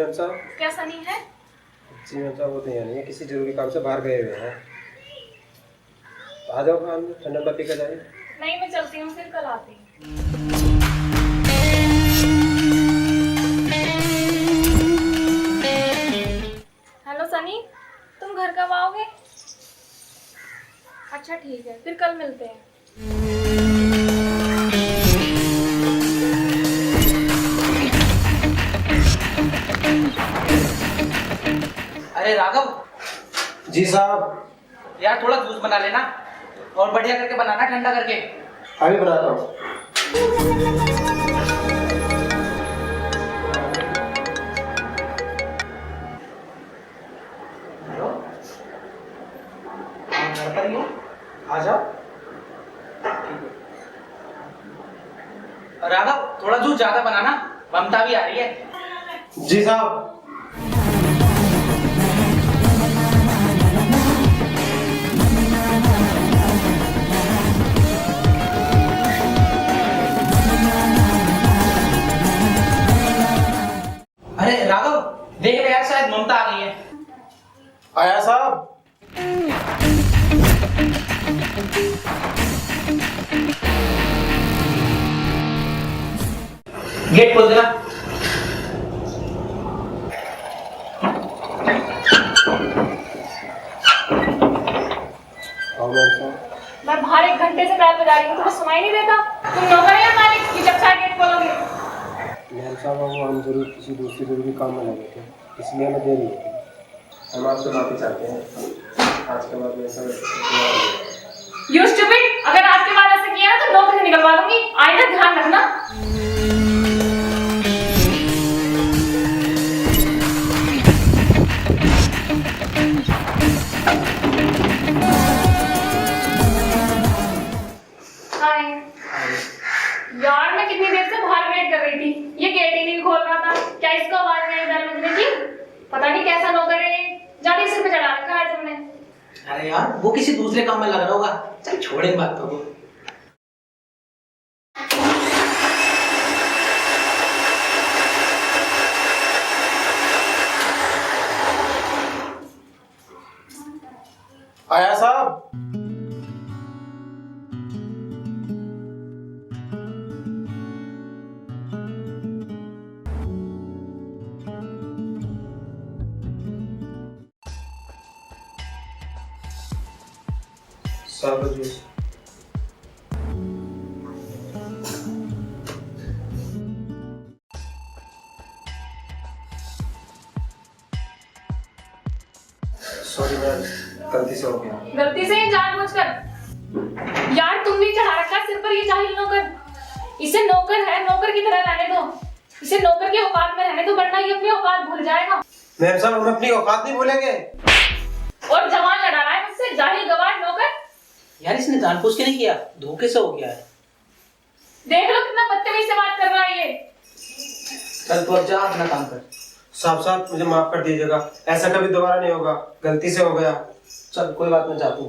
Ma'am साहब। क्या सनी है? जी मैम साहब, वो तो यहाँ नहीं है, किसी जरूरी काम से बाहर गए हुए हैं। तो आ जाओ खान, ठंडा पी कर जाइए। नहीं, मैं चलती हूँ, फिर कल आती हूँ। हेलो सनी, तुम घर कब आओगे? अच्छा ठीक है, फिर कल मिलते हैं। अरे राघव। जी साहब। यार थोड़ा जूस बना लेना और बढ़िया करके बनाना, ठंडा करके। अभी बनाता हूँ। हेलो, हाँ घर पर ही हो, आ जाओ। राघव थोड़ा जूस ज्यादा बनाना, ममता भी आ रही है। जी साहब। अरे राघव देख ले यार, शायद ममता आ गई है। आया साहब। गेट खोल देना। आओ मैम साहब। मैं बाहर 1 घंटे से बैल बजा रही हूँ, तुम्हें सुनाई नहीं देता? तुम नौकर या मालिक कि जब चाहे गेट खोलोगे? मैम साहब, वो हम जरूर किसी दूसरे जरूरी काम में लगे थे, इसलिए हमें देर हुई थी। हम आपसे माफी चाहते हैं, आज के बाद में ऐसा यू स्टूपिड, अगर आज के बाद ऐसे किया ना तो नौकरी से निकलवा दूंगी। आइंदा ध्यान रखना। हाय यार, मैं कितनी देर से बाहर वेट कर रही थी, ये गेट ही नहीं खोल रहा था। क्या इसको आवाज नहीं आई बेल बजने की? पता नहीं कैसा नौकर है ये, ज्यादा सिर पे चढ़ा रखा है तुमने। अरे यार वो किसी दूसरे काम में लग रहा होगा, चल छोड़ इन बातों को। आया साहब। साहब जी। सॉरी मैम, गलती से हो गया। गलती से या जानबूझकर? यार तुमने चढ़ा रखा है सिर पर ये जाहिल नौकर। इसे नौकर है, नौकर की तरह रहने दो। इसे नौकर की औकात में रहने दो, वरना ये अपनी औकात भूल जाएगा। मैम साहब, हम अपनी औकात नहीं भूलेंगे। और जवान लड़ा रहा है मुझसे, जाहिल गवार नौकर। यार इसने जानबूझ के नहीं किया, धोखे से हो गया है। देख लो कितना बदतमीज से बात कर रहा है ये। चल तू अब जा अपना काम कर। साहब साहब, मुझे माफ कर दीजिएगा, ऐसा कभी दोबारा नहीं होगा, गलती से हो गया। चल कोई बात नहीं, जा तू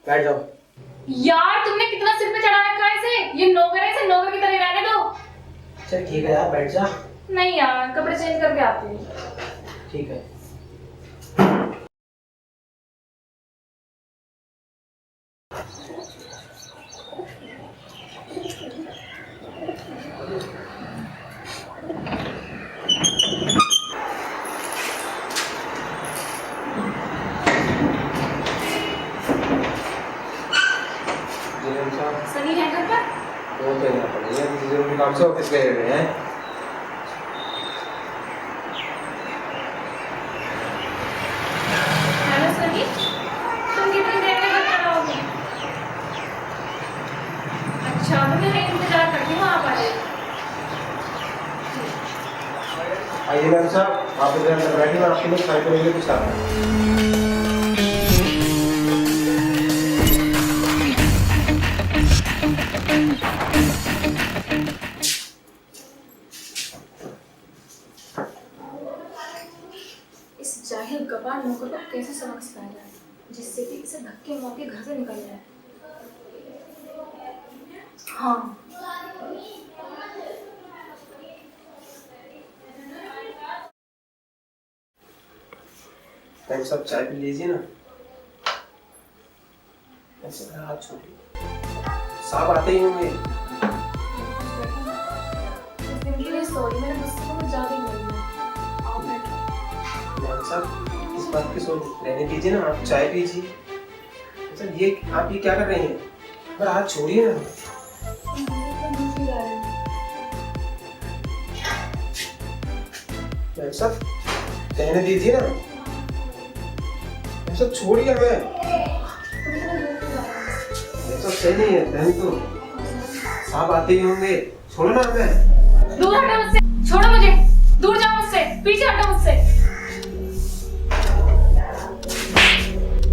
बैठ जाओ। यार तुमने कितना सिर पे चढ़ा रखा है इसे, ये नौकर है, इसे नौकर की तरह रहने दो। चल ठीक है यार, बैठ जा। नहीं यार, कपड़े चेंज करके आती हूँ। ठीक है। जी मैम साहब। सनी है घर पर? वो तो यहाँ पर नहीं है, किसी जरूरी काम से ऑफिस गए हुए हैं। हेलो सनी, तुम कितनी देर में घर पर आओगे? अच्छा, मैं यहीं इंतजार करती हूँ, आप आ जाइए। आइए मैम साहब, आप इधर अंदर बैठिए, मैं आपके लिए खाने के लिए कुछ आता हूँ। इस जाहिल गवार नौकर को कैसे सबक सिखाया जाए जिससे कि इसे धक्के मार के घर से निकल जाए। हाँ, मैम साहब चाय पी लीजिए ना। ऐसे मेरा हाथ छोड़िए, साहब आते ही होंगे। इस दिन के लिए सॉरी, मेरे गुस्से को कुछ ज्यादा ही हो गया। आओ बैठो। मैम साहब इस बात की सोच रहने दीजिए ना, आप चाय पीजिए। अच्छा ये आप ये क्या कर रहे हैं? मेरा हाथ छोड़िए ना। मैम साहब कहने दीजिए ना। मैम साहब छोड़िए हमें। मैम साहब सही नहीं है बहन, तो साहब आते ही होंगे, छोड़ो ना हमें। दूर हटो मुझसे, छोड़ो मुझे, दूर जाओ मुझसे, पीछे हटो मुझसे।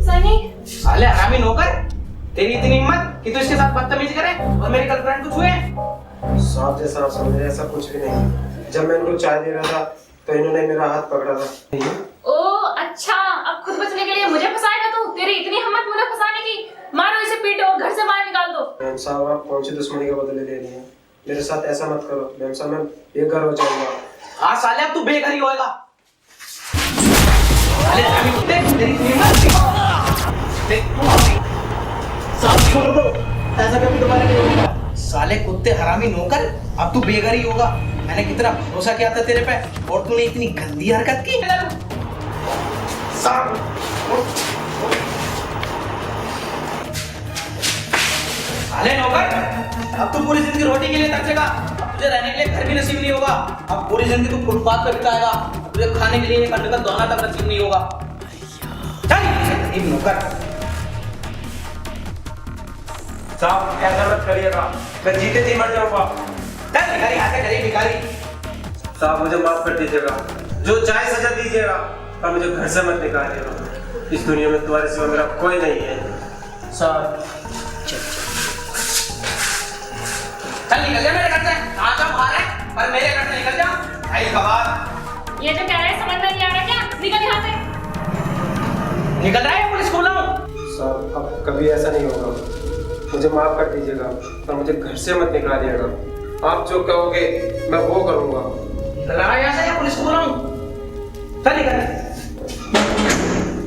सनी साले हरामी नौकर, तेरी इतनी हिम्मत कि तू इसके साथ बदतमीजी करे और मेरी गर्लफ्रेंड को छुए? साहब जैसा आप समझ रहे हैं, ऐसा कुछ भी नहीं। जब मैं इनको चाय दे रहा था तो इन्होंने मेरा हाथ पकड़ा था। ओ अच्छा, अब खुद बचने के लिए मुझे फंसाएगा तू? तेरी इतनी हिम्मत मुझे फंसाने की? मारो इसे, पीटो और घर से बाहर निकाल दो। मैम साहब आप कौन सी दुश्मनी का बदले ले रही हैं? मेरे साथ ऐसा मत करो मैम साहब, मैं बेघर हो जाऊंगा। हाँ साले अब तू बेघर ही होएगा। साले हरामी कुत्ते, तेरी इतनी हिम्मत? देख तू साहब छोड़ दो, ऐसा कभी दोबारा नहीं होगा। साले कुत्ते हरामी नौकर, अब तू बेघर ही होगा। मैंने कितना भरोसा किया था तेरे पे और तूने इतनी गंदी हरकत की। साहब साले नौकर, अब तू पूरी जिंदगी रोटी के लिए तरसेगा। अब तुझे रहने के लिए घर भी नसीब नहीं होगा। अब पूरी जिंदगी तू फुटपाथ पर बिताएगा। तुझे खाने के लिए एक अंडे का दाना तक नसीब नहीं होगा। चल गरीब नौकर। साहब ऐसा मत करिएगा, मैं जीते जी मर जाऊंगा। चल भिखारी, हाथ से गरीब भिखारी। साहब मुझे माफ कर दीजिएगा, जो चाहे सजा दीजिएगा, और मुझे घर से मत निकालिएगा। इस दुनिया में तुम्हारे सिवा मेरा कोई नहीं है। साहब चल निकल जा मेरे घर से। कहाँ जा बाहर है, पर मेरे घर से निकल जा। भाई खबर ये जो कह रहा है समझ में नहीं आ रहा क्या? निकल यहाँ से। निकल रहा है, पुलिस को बुलाऊं? साहब अब कभी ऐसा नहीं होगा, मुझे माफ कर दीजिएगा, पर मुझे घर से मत निकालिएगा। आप जो कहोगे मैं वो करूँगा। निकल रहा है यहाँ से, पुलिस को बुलाऊं? चल निकल,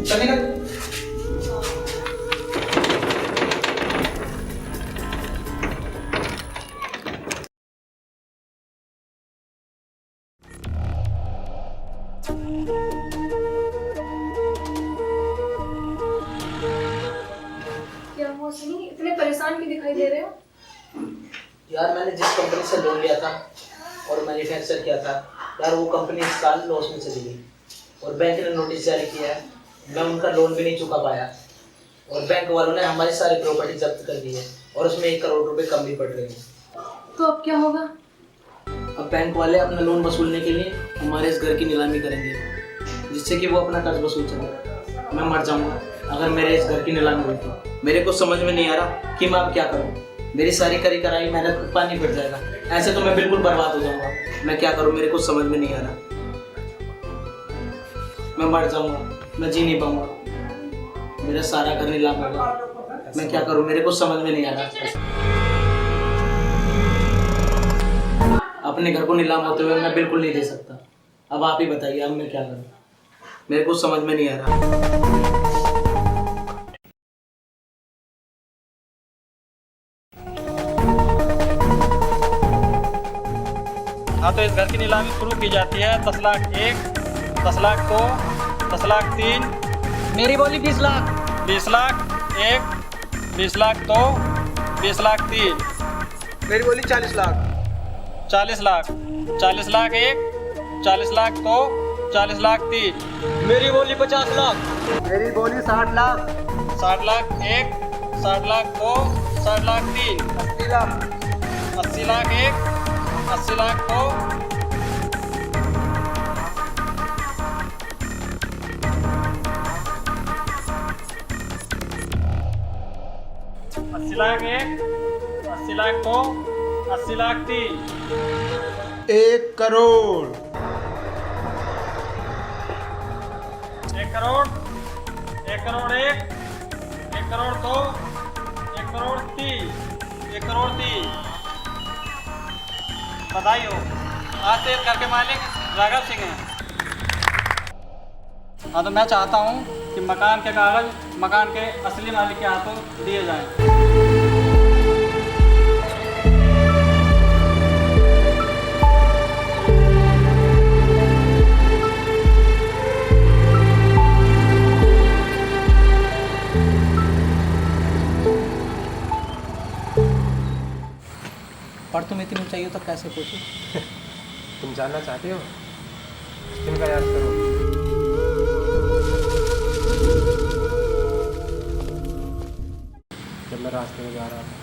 चल निकल। क्या हुआ सनी, इतने परेशान क्यों दिखाई दे रहे हो? यार मैंने जिस कंपनी से लोन लिया था और मैन्युफैक्चर किया था यार, वो कंपनी इस साल लॉस में चली गई और बैंक ने नोटिस जारी किया है। मैं उनका लोन भी नहीं चुका पाया और बैंक वालों ने हमारी सारी प्रॉपर्टी जब्त कर दी है और उसमें 1 करोड़ रुपए कम भी पड़ रहे हैं। तो अब क्या होगा? अब बैंक वाले अपना लोन वसूलने के लिए हमारे इस घर की नीलामी करेंगे, जिससे कि वो अपना कर्ज वसूल सकें। मैं मर जाऊंगा अगर मेरे इस घर की नीलामी हुई तो। मेरे को समझ में नहीं आ रहा कि मैं अब क्या करूं। मेरी सारी करी कराई मेहनत पानी फिर जाएगा। ऐसे तो मैं बिल्कुल बर्बाद हो जाऊंगा। मैं क्या करूं, मेरे को समझ में नहीं आ रहा। मैं मर जाऊंगा, मैं जी नहीं पाऊंगा, मेरा सारा घर नीलाम होगा। मैं क्या करूं, मेरे को समझ में नहीं आ रहा। अपने घर को नीलाम होते हुए मैं बिल्कुल नहीं दे सकता। अब आप ही बताइए, अब मैं क्या करूं, मेरे को समझ में नहीं आ रहा। हाँ, तो इस घर की नीलामी शुरू की जाती है। 10 लाख 1, 10 लाख 2, 10 लाख 3। मेरी बोली 20 लाख। 20 लाख 1, 20 लाख 2, 20 लाख 3। मेरी बोली 40 लाख। 40 लाख, 40 लाख 1, 40 लाख 2, 40 लाख 3। मेरी बोली 50 लाख। मेरी बोली 60 लाख। 60 लाख 1, 60 लाख 2, 60 लाख 3। 80 लाख। 80 लाख 1, 80 लाख 2। 80 लाख 1, 80 लाख 2, 80 लाख 3। 1 करोड़। 1 करोड़, 1 करोड़ 1, 1 करोड़ 2, 1 करोड़ 3, 1 करोड़ 3। बधाई हो, आज से इस घर के मालिक राघव सिंह हैं। हाँ, तो मैं चाहता हूँ कि मकान के कागज मकान के असली मालिक के हाथों दिए जाएं। पर तुम इतनी ऊंचाई हो तो कैसे पहुंचे? तुम जानना चाहते हो? इनका याद करो। जब मैं रास्ते में जा रहा था,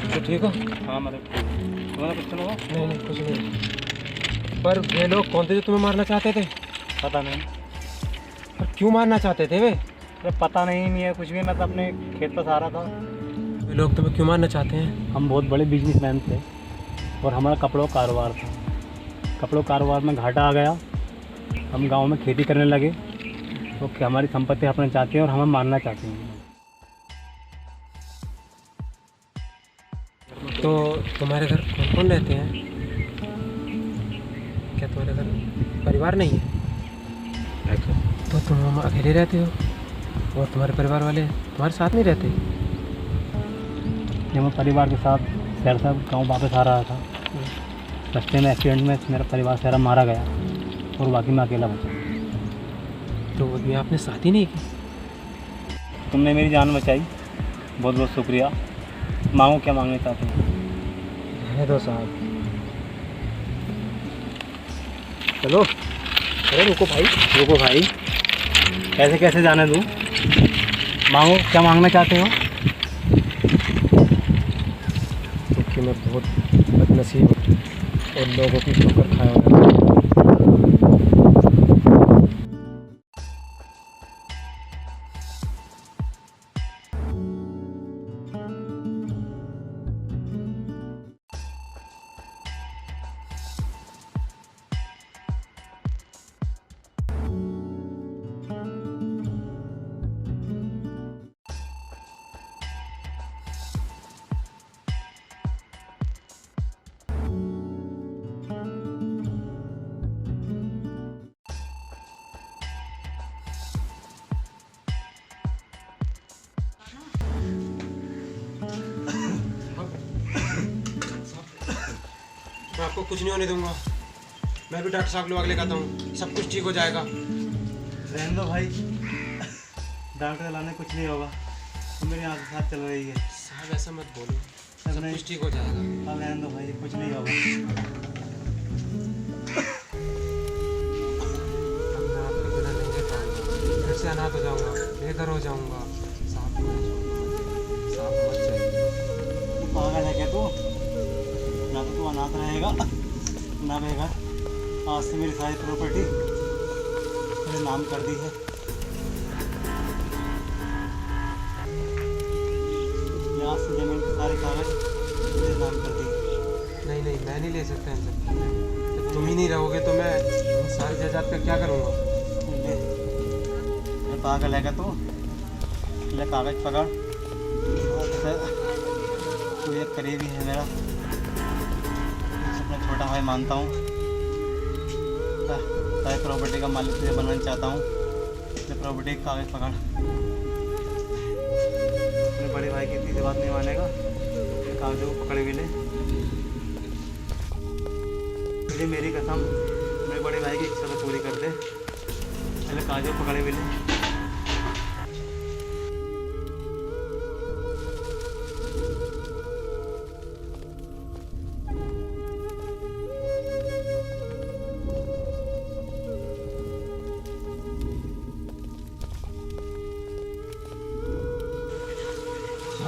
तो ठीक हो? हाँ, मतलब तुम्हारा कुछ सुनो? नहीं नहीं कुछ नहीं। पर वे लोग कौन थे जो तुम्हें मारना चाहते थे? पता नहीं। पर क्यों मारना चाहते थे वे? अरे पता नहीं है कुछ भी, मैं तो अपने खेत पर सहारा था। वे लोग तुम्हें क्यों मारना चाहते हैं? हम बहुत बड़े बिजनेसमैन थे और हमारा कपड़ों का कारोबार था। कपड़ों कारोबार में घाटा आ गया, हम गांव में खेती करने लगे, तो कि हमारी संपत्ति अपना चाहते हैं और हमें मारना चाहते हैं। तो तुम्हारे घर कौन कौन रहते हैं? क्या तुम्हारे घर परिवार नहीं है? तो तुम अकेले रहते हो और तुम्हारे परिवार वाले तुम्हारे साथ नहीं रहते? जब मैं परिवार के साथ सहरसा गाँव वापस आ रहा था, रास्ते में एक्सीडेंट में मेरा परिवार सारा मारा गया और बाकी मैं अकेला बचा। तो वो भी आपने साथ ही नहीं की? तुमने मेरी जान बचाई, बहुत बहुत शुक्रिया। मांगो क्या मांगना चाहते हो? रहने दो साहब। चलो। अरे रुको भाई। रुको भाई, कैसे कैसे जाने दूँ? मांगो क्या मांगना चाहते हो? क्योंकि मैं बहुत बदनसीब हूँ और लोगों की ठोकर खाया हुआ है। मैं आपको कुछ नहीं होने दूंगा। मैं भी डॉक्टर साहब लोग लेकर आता हूँ, सब कुछ ठीक हो जाएगा। रहने दो भाई, डॉक्टर लाने कुछ नहीं होगा, तो मेरी आँख साथ चल रही है। साहब ऐसा मत बोलो, सब नहीं। कुछ ठीक हो जाएगा। अब रहने दो भाई, कुछ नहीं होगा। अब मैं आपके बिना नहीं रह पाऊंगा, घर से अनाथ हो जाऊंगा, बेघर हो जाऊंगा। साहब मत जाइए। पागल है क्या तू? ना तो तू अनाथ रहेगा ना बेघर। आज से मेरी सारी प्रॉपर्टी मेरे नाम कर दी है। आज से जमीन के सारे कागज मेरे नाम कर दी। नहीं नहीं, मैं नहीं ले सकता इन सब। जब तुम ही नहीं रहोगे तो मैं इन सारी जायदाद का क्या करूँगा? ये पागल है क्या तू? ले कागज पकड़। तू एक करीबी है मेरा, अपना छोटा भाई मानता हूँ। सारी प्रॉपर्टी का मालिक तुझे बनना चाहता हूँ। ये प्रॉपर्टी का कागज पकड़। अपने बड़े भाई की इतनी बात नहीं मानेगा, ये कागजों को पकड़ भी ले। मुझे मेरी कसम, मेरे बड़े भाई की इच्छा तो पूरी कर दे। पहले कागजों को पकड़े भी ले।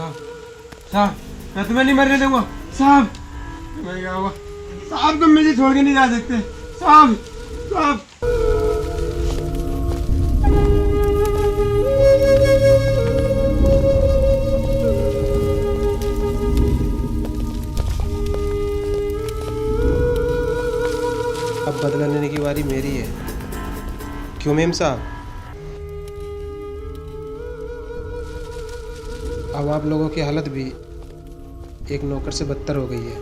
साहब साहब, मैं तुम्हें नहीं मरने दूंगा साहब। मैं क्या हुआ साहब, तुम मुझे छोड़ के नहीं जा सकते साहब साहब। अब बदला लेने की बारी मेरी है। क्यों मेम साहब? अब आप लोगों की हालत भी एक नौकर से बदतर हो गई है।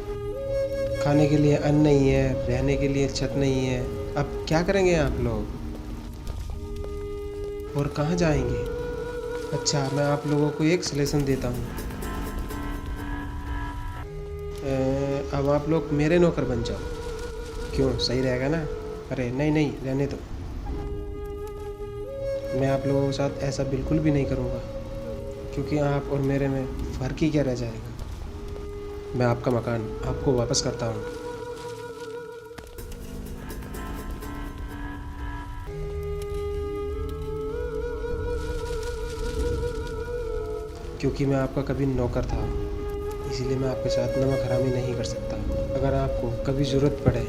खाने के लिए अन्न नहीं है, रहने के लिए छत नहीं है। अब क्या करेंगे आप लोग और कहाँ जाएंगे? अच्छा, मैं आप लोगों को एक सजेशन देता हूँ। अब आप लोग मेरे नौकर बन जाओ। क्यों, सही रहेगा ना? अरे नहीं नहीं, रहने दो। मैं आप लोगों के साथ ऐसा बिल्कुल भी नहीं करूँगा, क्योंकि आप और मेरे में फ़र्क ही क्या रह जाएगा। मैं आपका मकान आपको वापस करता हूँ। क्योंकि मैं आपका कभी नौकर था, इसीलिए मैं आपके साथ नमक हरामी नहीं कर सकता। अगर आपको कभी ज़रूरत पड़े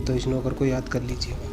तो इस नौकर को याद कर लीजिएगा।